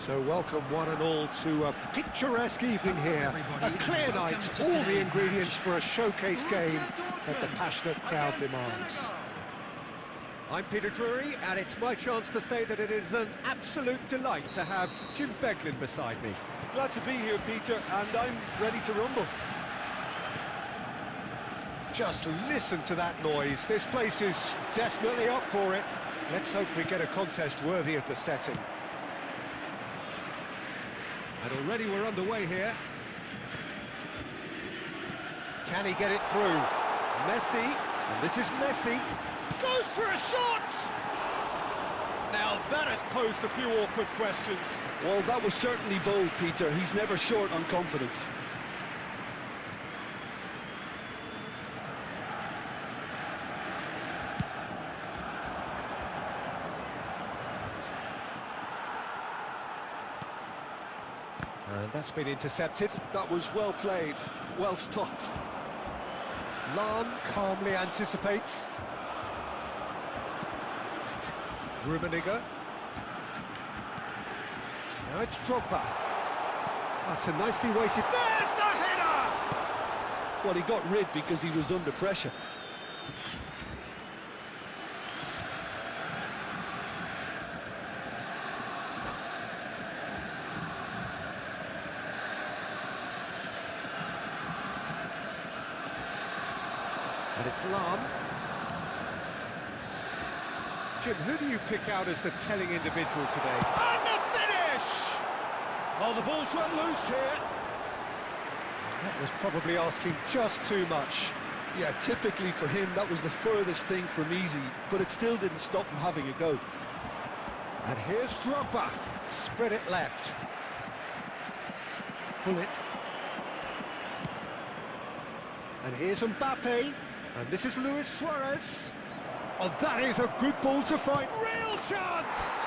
So welcome one and all to a picturesque evening here. A clear night, all the ingredients for a showcase game that the passionate crowd demands. I'm Peter Drury, and it's my chance to say that it is an absolute delight to have Jim Beglin beside me. Glad to be here, Peter, and I'm ready to rumble. Just listen to that noise. This place is definitely up for it. Let's hope we get a contest worthy of the setting. And already we're underway here. Can he get it through? Messi, and this is Messi. Goes for a shot! Now that has posed a few awkward questions. Well, that was certainly bold, Peter. He's never short on confidence. And that's been intercepted. That was well played, well stopped. Lan calmly anticipates. Rummenigge. Now it's Drogba. That's a nicely weighted... There's the header! Well, he got rid because he was under pressure. And it's Lan. Jim, who do you pick out as the telling individual today? And the finish! Oh, the ball's run loose here. That was probably asking just too much. Yeah, typically for him, that was the furthest thing from easy, but it still didn't stop him having a go. And here's Drogba. Spread it left. Pull it. And here's Mbappe. And this is Luis Suarez. Oh, that is a good ball to find. Real chance!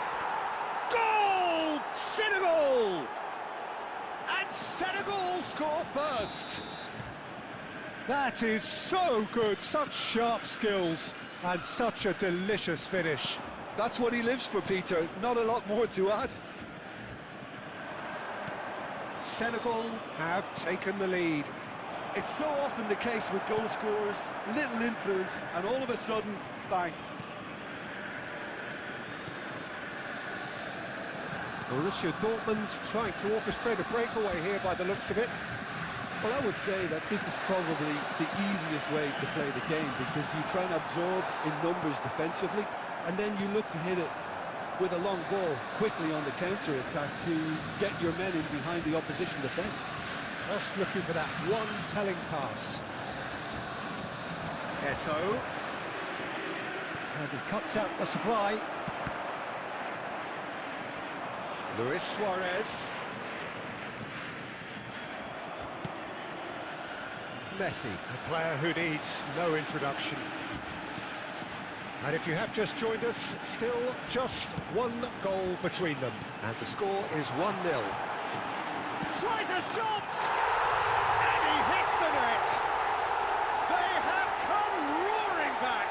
Goal! Senegal! And Senegal score first. That is so good. Such sharp skills and such a delicious finish. That's what he lives for, Peter. Not a lot more to add. Senegal have taken the lead. It's so often the case with goal scorers, little influence, and all of a sudden, bang. Borussia Dortmund trying to orchestrate a breakaway here by the looks of it. Well, I would say that this is probably the easiest way to play the game because you try and absorb in numbers defensively, and then you look to hit it with a long ball quickly on the counter-attack to get your men in behind the opposition defence. Just looking for that one telling pass. Eto'o. And he cuts out the supply. Luis Suarez. Messi, a player who needs no introduction. And if you have just joined us, still just one goal between them. And the score is 1-0. Tries a shot! And he hits the net! They have come roaring back!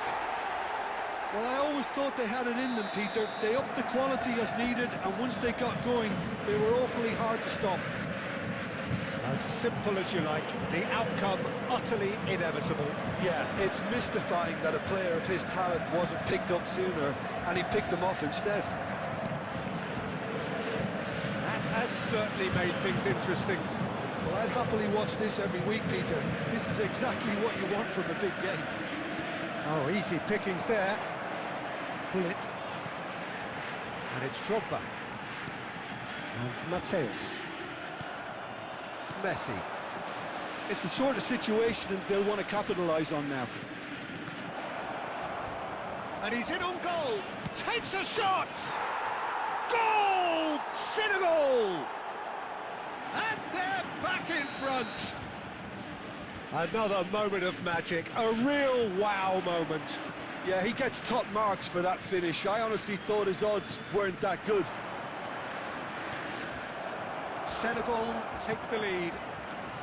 Well, I always thought they had it in them, Peter. They upped the quality as needed, and once they got going, they were awfully hard to stop. As simple as you like, the outcome utterly inevitable. Yeah, it's mystifying that a player of his talent wasn't picked up sooner, and he picked them off instead. Has certainly made things interesting. Well, I'd happily watch this every week, Peter. This is exactly what you want from a big game. Oh, easy pickings there. Pull it. And it's Drogba. And Mateus. Messi. It's the sort of situation that they'll want to capitalise on now. And he's in on goal. Takes a shot! Goal! Senegal! And they're back in front. Another moment of magic, a real wow moment. Yeah, he gets top marks for that finish. I honestly thought his odds weren't that good. Senegal take the lead.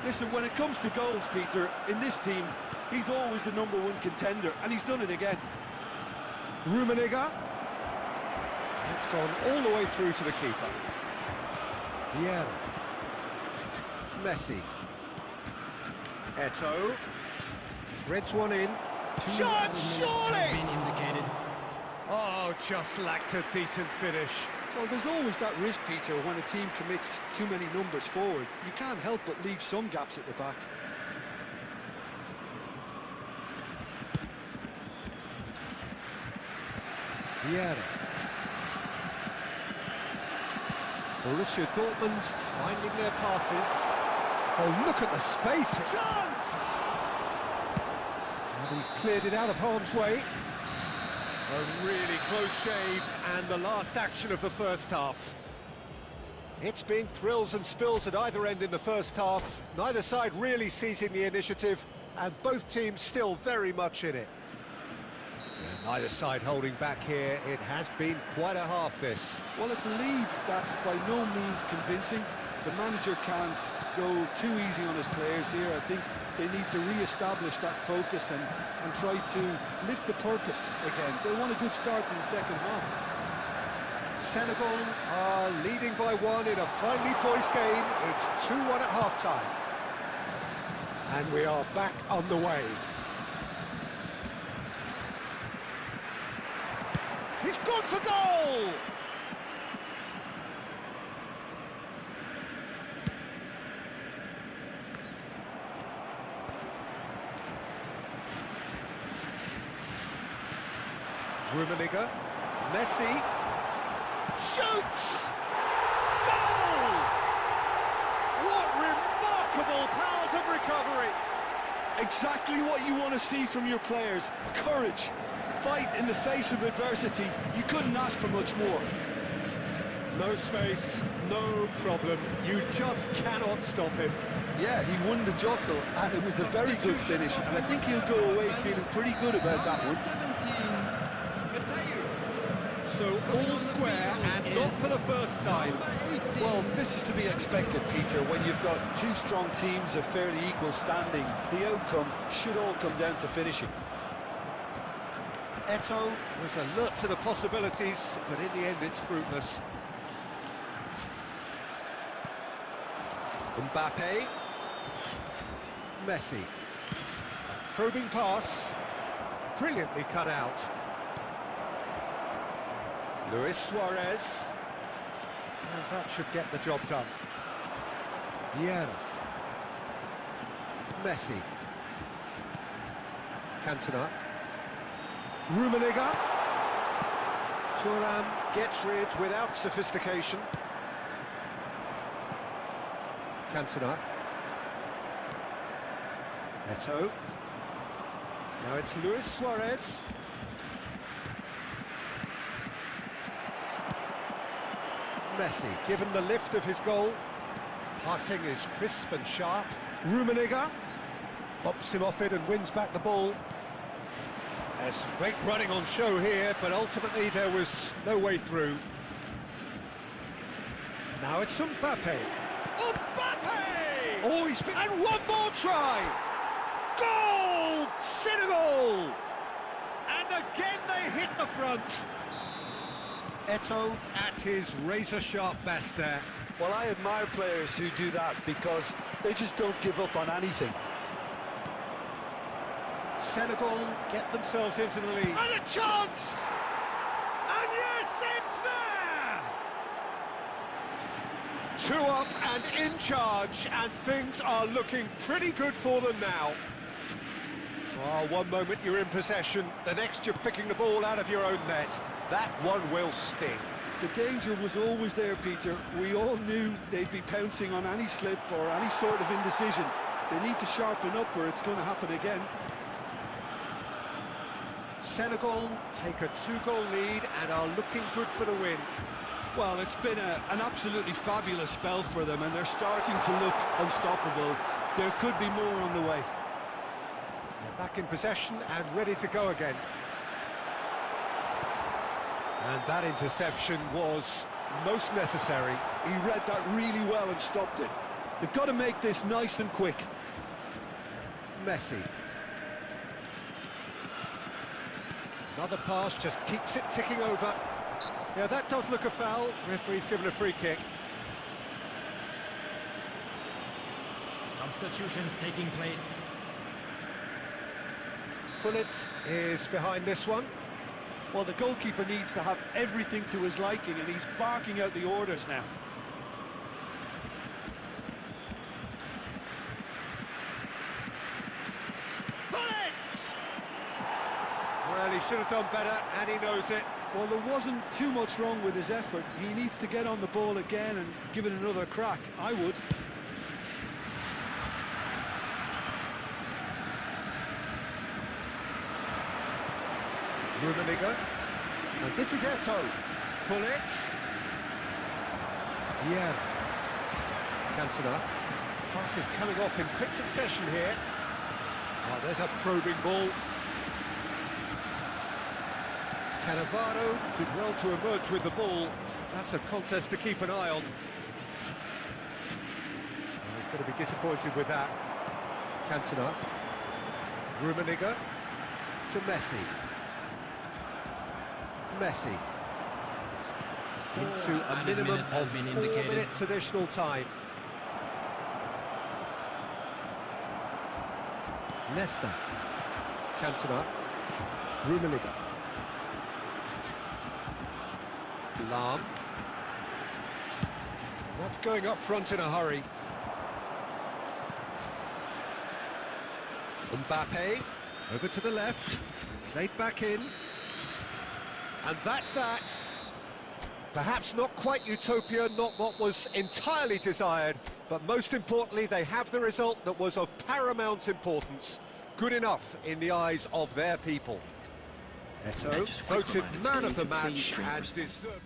Listen, when it comes to goals, Peter, in this team, he's always the #1 contender, and he's done it again. Rummenigge. It's gone all the way through to the keeper. Vieira. Messi. Eto'o. Threads one in. Shot, surely! Oh, just lacked a decent finish. Well, there's always that risk, Peter, when a team commits too many numbers forward. You can't help but leave some gaps at the back. Vieira. Borussia Dortmund finding their passes. Oh, look at the space! Chance! And he's cleared it out of harm's way. A really close shave, and the last action of the first half. It's been thrills and spills at either end in the first half. Neither side really seizing the initiative, and both teams still very much in it. And neither side holding back here. It has been quite a half, this. Well, it's a lead that's by no means convincing. The manager can't go too easy on his players here. I think they need to re-establish that focus and try to lift the purpose again. They want a good start to the second half. Senegal are leading by one in a finely poised game. It's 2-1 at half-time. And we are back on the way. He's gone for goal! Rummenigge, Messi, shoots! Goal! What remarkable powers of recovery! Exactly what you want to see from your players. Courage, fight in the face of adversity. You couldn't ask for much more. No space, no problem. You just cannot stop him. Yeah, he won the jostle, and it was a very good finish, and I think he'll go away feeling pretty good about that one. So all square, and not for the first time. Well, this is to be expected, Peter. When you've got two strong teams of fairly equal standing, the outcome should all come down to finishing. Eto'o was alert to the possibilities, but in the end it's fruitless. Mbappe. Messi. Probing pass. Brilliantly cut out. Luis Suarez. And that should get the job done. Vieira. Messi. Cantona. Rummenigge. Thuram gets rid without sophistication. Cantona. Eto'o. Now it's Luis Suarez. Messi, given the lift of his goal. Passing is crisp and sharp. Rummenigge bops him off it and wins back the ball. There's some great running on show here, but ultimately there was no way through. Now it's Mbappe. Mbappe! Oh, he's been... And one more try! Goal! Senegal! And again they hit the front. Eto'o at his razor-sharp best there. Well, I admire players who do that because they just don't give up on anything. Senegal get themselves into the lead. And a chance! And yes, it's there! 2 up and in charge, and things are looking pretty good for them now. Oh, one moment you're in possession, the next you're picking the ball out of your own net. That one will sting. The danger was always there, Peter. We all knew they'd be pouncing on any slip or any sort of indecision. They need to sharpen up or it's going to happen again. Senegal take a 2-goal lead and are looking good for the win. Well, it's been an absolutely fabulous spell for them and they're starting to look unstoppable. There could be more on the way. They're back in possession and ready to go again. And that interception was most necessary. He read that really well and stopped it. They've got to make this nice and quick. Messi. Another pass just keeps it ticking over. Yeah, that does look a foul. Referee's given a free kick. substitutions taking place. Gullit is behind this one. Well, the goalkeeper needs to have everything to his liking, and he's barking out the orders now. Gullit! Well, he should have done better, and he knows it. Well, there wasn't too much wrong with his effort. He needs to get on the ball again and give it another crack. I would. Rummenigge. And this is Eto'o. Gullit. Yeah. Cantona. Pass is coming off in quick succession here. Oh, there's a probing ball. Cannavaro did well to emerge with the ball. That's a contest to keep an eye on. Oh, he's going to be disappointed with that. Cantona. Rummenigge to Messi. Messi. Into a minimum of 4 minutes additional time. Nesta. Cantona. Rummenigge. Lahm. That's going up front in a hurry. Mbappe. Over to the left. Played back in. And that's that. Perhaps not quite utopia, not what was entirely desired, but most importantly, they have the result that was of paramount importance. Good enough in the eyes of their people. Eto'o voted man of the match and deserved.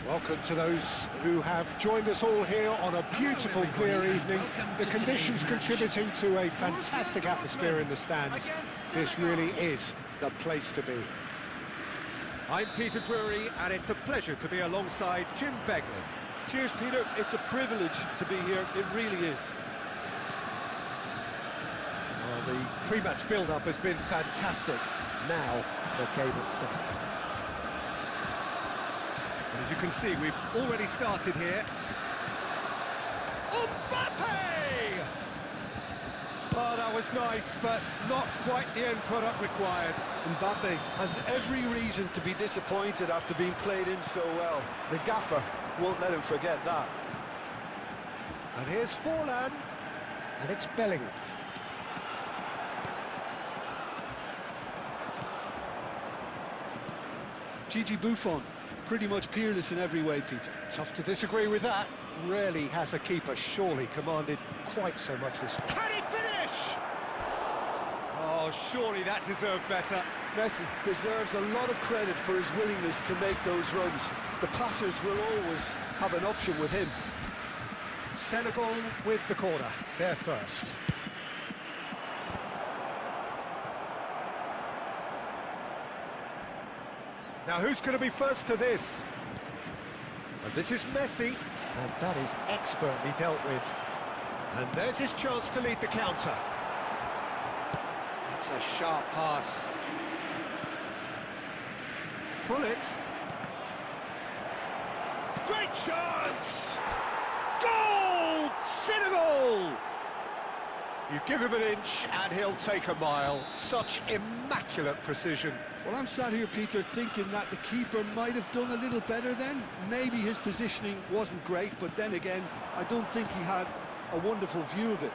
Welcome to those who have joined us all here on a beautiful, clear evening. The conditions contributing to a fantastic atmosphere in the stands. This really is the place to be. I'm Peter Drury, and it's a pleasure to be alongside Jim Beglin. Cheers, Peter. It's a privilege to be here. It really is. Well, the pre-match build-up has been fantastic. Now, the game itself. As you can see, we've already started here. Mbappe! Oh, that was nice, but not quite the end product required. Mbappe has every reason to be disappointed after being played in so well. The gaffer won't let him forget that. And here's Forlan, and it's Bellingham. Gigi Buffon. Pretty much peerless in every way, Peter. Tough to disagree with that. Rarely has a keeper surely commanded quite so much respect. Can he finish? Oh, surely that deserved better. Messi deserves a lot of credit for his willingness to make those runs. The passers will always have an option with him. Senegal with the corner, they're first. Now who's going to be first to this? And this is Messi, and that is expertly dealt with. And there's his chance to lead the counter. That's a sharp pass. Pull it. Great chance! Goal! Senegal! You give him an inch and he'll take a mile. Such immaculate precision. Well, I'm sat here, Peter, thinking that the keeper might have done a little better then. Maybe his positioning wasn't great, but then again, I don't think he had a wonderful view of it.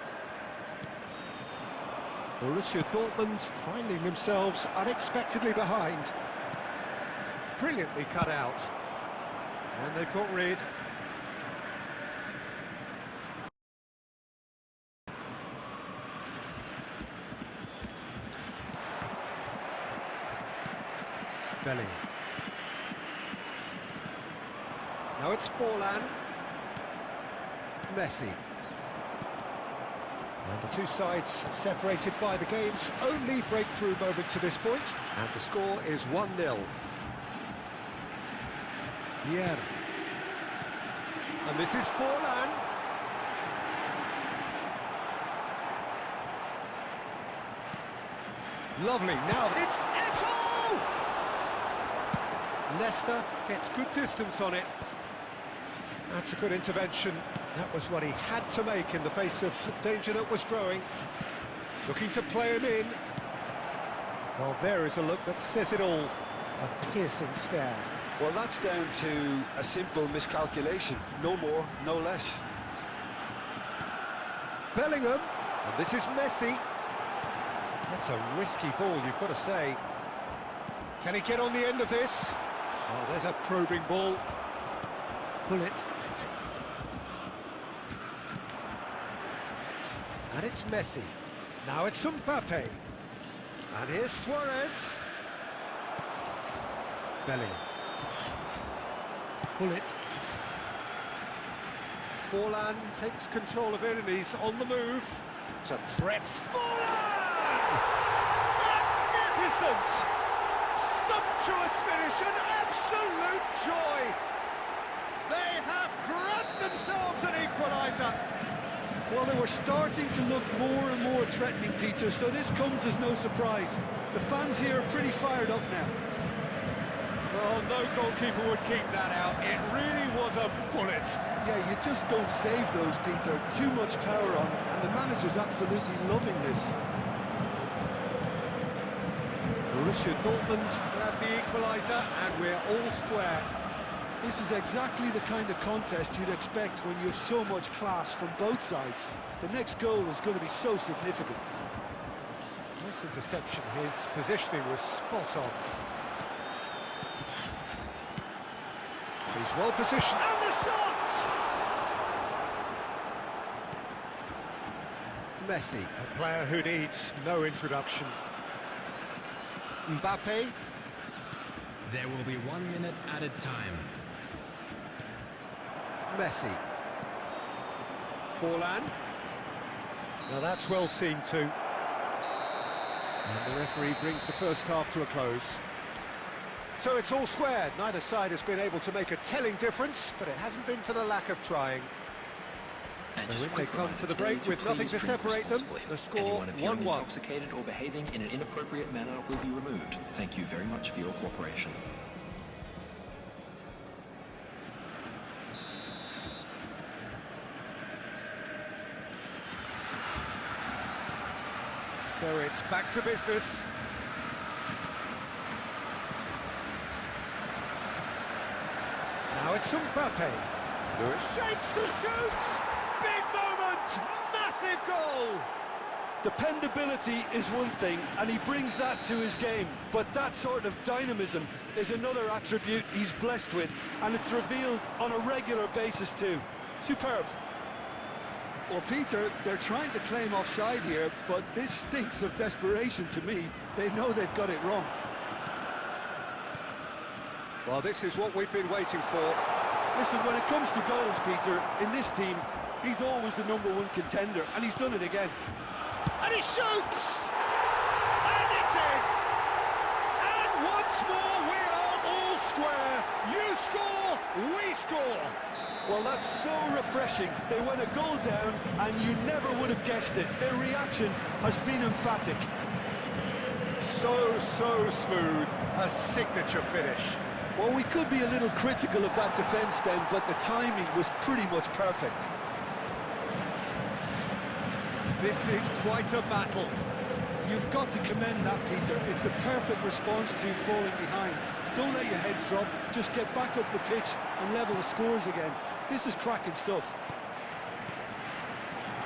Borussia Dortmund finding themselves unexpectedly behind. Brilliantly cut out. And they've got rid. Bellingham. Now it's Forlan. Messi. And the two sides separated by the game's only breakthrough moment to this point. And the score is 1-0. Yeah. And this is Forlan. Lovely. Now it's Eto'o! Leicester gets good distance on it. That's a good intervention. That was what he had to make in the face of danger that was growing. Looking to play him in. Well, there is a look that says it all. A piercing stare. Well, that's down to a simple miscalculation. No more, no less. Bellingham. And this is Messi. That's a risky ball, you've got to say. Can he get on the end of this? Oh, there's a probing ball. Pull it. And it's Messi. Now it's Mbappe. And here's Suarez. Bellingham. Pull it. Forlan takes control of it and he's on the move. It's a threat. Forlan! Magnificent! Sumptuous finish, an absolute joy! They have grabbed themselves an equaliser. Well, they were starting to look more and more threatening, Peter, so this comes as no surprise. The fans here are pretty fired up now. Well, no goalkeeper would keep that out. It really was a bullet. Yeah, you just don't save those, Peter. Too much power on, and the manager's absolutely loving this. Borussia Dortmund grab the equaliser, and we're all square. This is exactly the kind of contest you'd expect when you have so much class from both sides. The next goal is going to be so significant. Nice interception. His positioning was spot on. He's well positioned. And the shot! Messi, a player who needs no introduction. Mbappe. There will be 1 minute added time. Messi. Forlan. Now that's well seen too. And the referee brings the first half to a close. So it's all square. Neither side has been able to make a telling difference, but it hasn't been for the lack of trying. So when they come for the break with nothing to separate them, the score 1-1. Intoxicated or behaving in an inappropriate manner will be removed. Thank you very much for your cooperation. So it's back to business. Now it's Mbappe. Shapes to shoot! Big moment! Massive goal! Dependability is one thing, and he brings that to his game, but that sort of dynamism is another attribute he's blessed with, and it's revealed on a regular basis too. Superb. Well, Peter, they're trying to claim offside here, but this stinks of desperation to me. They know they've got it wrong. Well, this is what we've been waiting for. Listen, when it comes to goals, Peter, in this team, he's always the #1 contender, and he's done it again. And he shoots! And it's in! And once more we are all square. You score, we score. Well, that's so refreshing. They went a goal down, and you never would have guessed it. Their reaction has been emphatic. So smooth. A signature finish. Well, we could be a little critical of that defence then, but the timing was pretty much perfect. This is quite a battle. You've got to commend that, Peter. It's the perfect response to falling behind. Don't let your heads drop, just get back up the pitch and level the scores again. This is cracking stuff.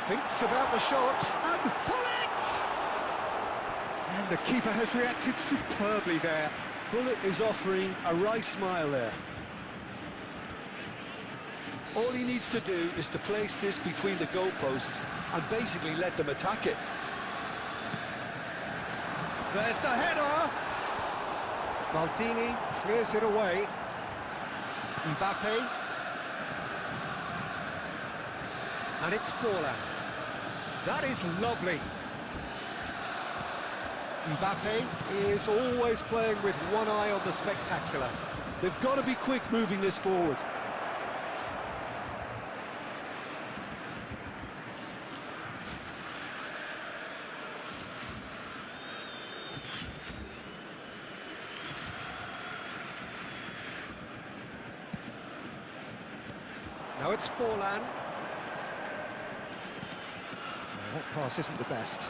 Thinks about the shot, and Hullet! And the keeper has reacted superbly there. Bullet is offering a right smile there. All he needs to do is to place this between the goalposts and basically let them attack it. There's the header! Maldini clears it away. Mbappe. And it's Forlan. That is lovely. Mbappe is always playing with one eye on the spectacular. They've got to be quick moving this forward. Now it's Forlan. That pass isn't the best.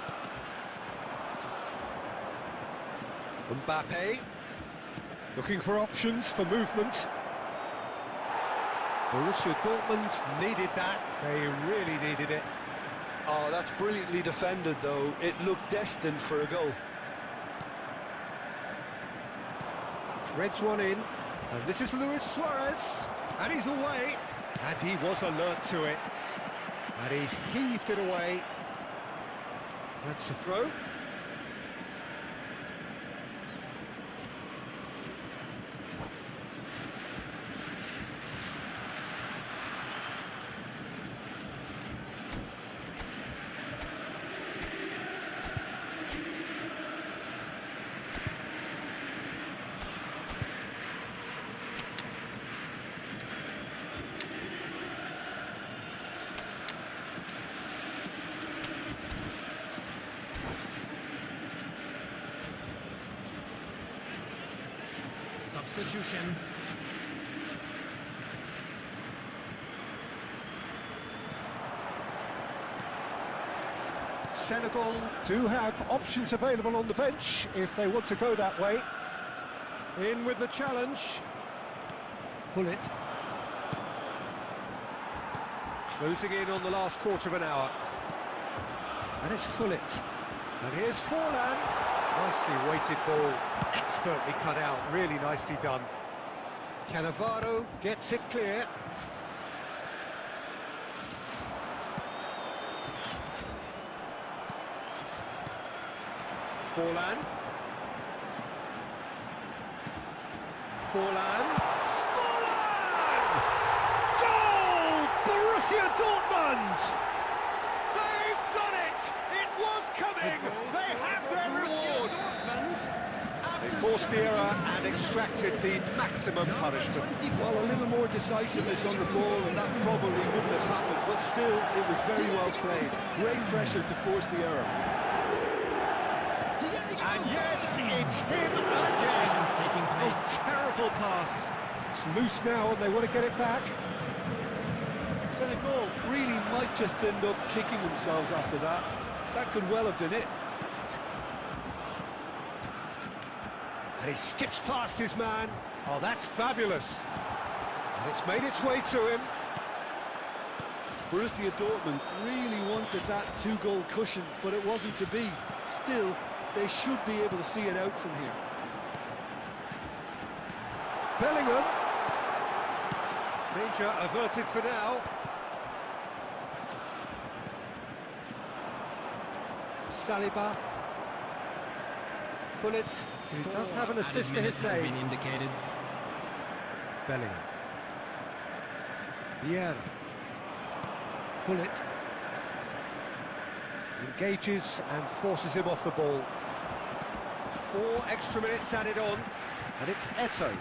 Mbappe, looking for options for movement. Borussia Dortmund needed that, they really needed it. Oh, that's brilliantly defended though. It looked destined for a goal. Threads one in, and this is Luis Suarez, and he's away, and he was alert to it, and he's heaved it away. That's a throw. Substitution. Senegal do have options available on the bench if they want to go that way. In with the challenge. Hullet. Closing in on the last quarter of an hour. And it's Hullet. And here's Forlan. Nicely weighted ball, expertly cut out, really nicely done. Cannavaro gets it clear. Forlan. Forlan. Forlan! Goal! Borussia Dortmund! They've done it! It was coming! They have their reward! They forced the error and extracted the maximum punishment. Well, a little more decisiveness on the ball and that probably wouldn't have happened, but still, it was very well played. Great pressure to force the error. And yes, it's him again. Oh, terrible pass. It's loose now and they want to get it back. Senegal really might just end up kicking themselves after that. That could well have been it. And he skips past his man. Oh, that's fabulous. And it's made its way to him. Borussia Dortmund really wanted that 2-goal cushion, but it wasn't to be. Still, they should be able to see it out from here. Bellingham. Danger averted for now. Saliba. Pullet, who does have an assist to his name. Been indicated. Bellingham. Vieira. Pullet. Engages and forces him off the ball. 4 extra minutes added on, and it's Eto'o.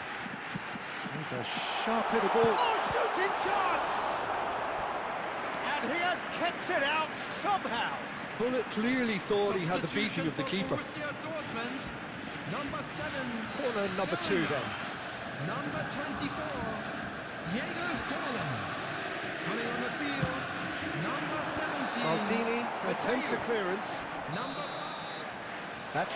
He's a sharp little ball. Oh, shooting chance! And he has kept it out somehow. Pullet clearly thought he had the beating of the keeper. Number 7. Corner number 2 then. Number 24. Cheikhouna. Coming on the field. Number 17. Maldini attempts a clearance. Number That's